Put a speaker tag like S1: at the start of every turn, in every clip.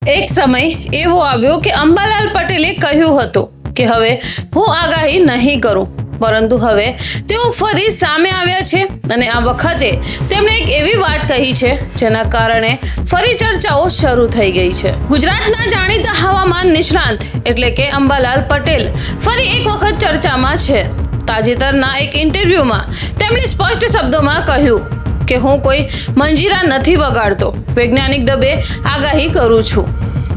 S1: એક સમય એવો આવ્યો કે અંબાલાલ પટેલે કહ્યું હતું કે હવે હું આગાહી નહીં કરું, પરંતુ હવે તેઓ ફરી સામે આવ્યા છે અને આ વખતે તેમણે એક એવી વાત કહી છે જેના કારણે ફરી ચર્ચાઓ શરૂ થઈ ગઈ છે। ગુજરાતના જાણીતા હવામાન નિષ્ણાંત એટલે કે અંબાલાલ પટેલ ફરી એક વખત ચર્ચામાં છે। તાજેતરના એક ઇન્ટરવ્યુમાં તેમણે સ્પષ્ટ શબ્દોમાં કહ્યું કે હું કોઈ મંજીરા નથી વગાડતો, વૈજ્ઞાનિક ઢબે આગાહી કરું છું।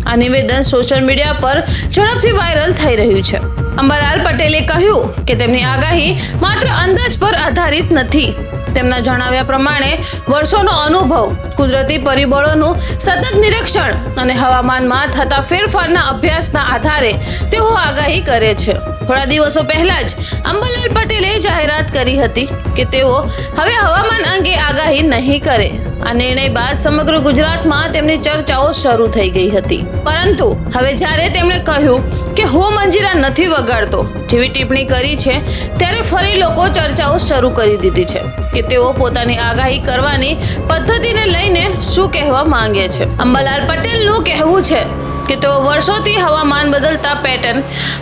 S1: આ નિવેદન સોશિયલ મીડિયા પર ઝડપથી વાયરલ થઈ રહ્યું છે। અંબાલાલ પટેલે કહ્યું કે તેમની આગાહી માત્ર અંદાજ પર આધારિત નથી। તેમના જણાવ્યા પ્રમાણે વર્ષોનો અનુભવ, કુદરતી પરિબળોનું સતત નિરીક્ષણ અને હવામાનમાં થતા ફેરફારના અભ્યાસના આધારે તેઓ આગાહી કરે છે। થોડા દિવસો પહેલા જ અંબાલાલ પટેલે જાહેરાત કરી હતી કે તેઓ હવે હવામાન અંગે આગાહી નહીં કરે। આ નિર્ણય બાદ સમગ્ર ગુજરાતમાં તેમની ચર્ચાઓ શરૂ થઈ ગઈ હતી, પરંતુ હવે જ્યારે તેમણે કહ્યું કે હું મંજીરા નથી વગાડતો જેવી ટિપ્પણી કરી છે, ત્યારે ફરી લોકો ચર્ચાઓ શરૂ કરી દીધી છે કે તેઓ પોતાની આગાહી કરવાની પદ્ધતિને લઈને શું કહેવા માંગે છે। અંબાલાલ પટેલનું કહેવું છે કે તેઓ વર્ષોથી હવામાન બદલતા પેટર્ન,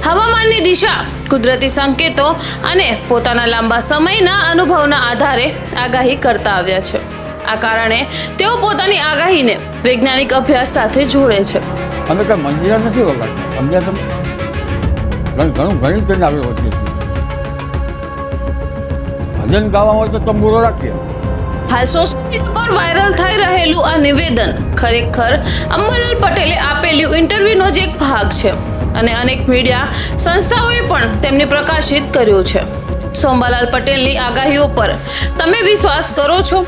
S1: હવામાનની દિશા, કુદરતી સંકેતો અને પોતાના લાંબા સમયના અનુભવના આધારે આગાહી કરતા આવ્યા છે। આ કારણે તેઓ પોતાની આગાહીને વૈજ્ઞાનિક અભ્યાસ સાથે જોડે છે।
S2: અમે કઈ મંજીરા નથી વગાડતા, સમજ્યા તમે? ઘણી ટ્રેન આવી હોતી ભજન ગાવા હોય તો તંબુરો રાખીએ।
S1: હાલ સોશિયલ મીડિયા પર વાયરલ થઈ રહેલું આ નિવેદન ખરેખર અંબાલાલ પટેલે આપેલું ઇન્ટરવ્યુનો જ એક ભાગ છે અને અનેક મીડિયા સંસ્થાઓએ પણ તેમને પ્રકાશિત કર્યું છે। અંબાલાલ પટેલની આગાહીઓ પર તમે વિશ્વાસ કરો છો?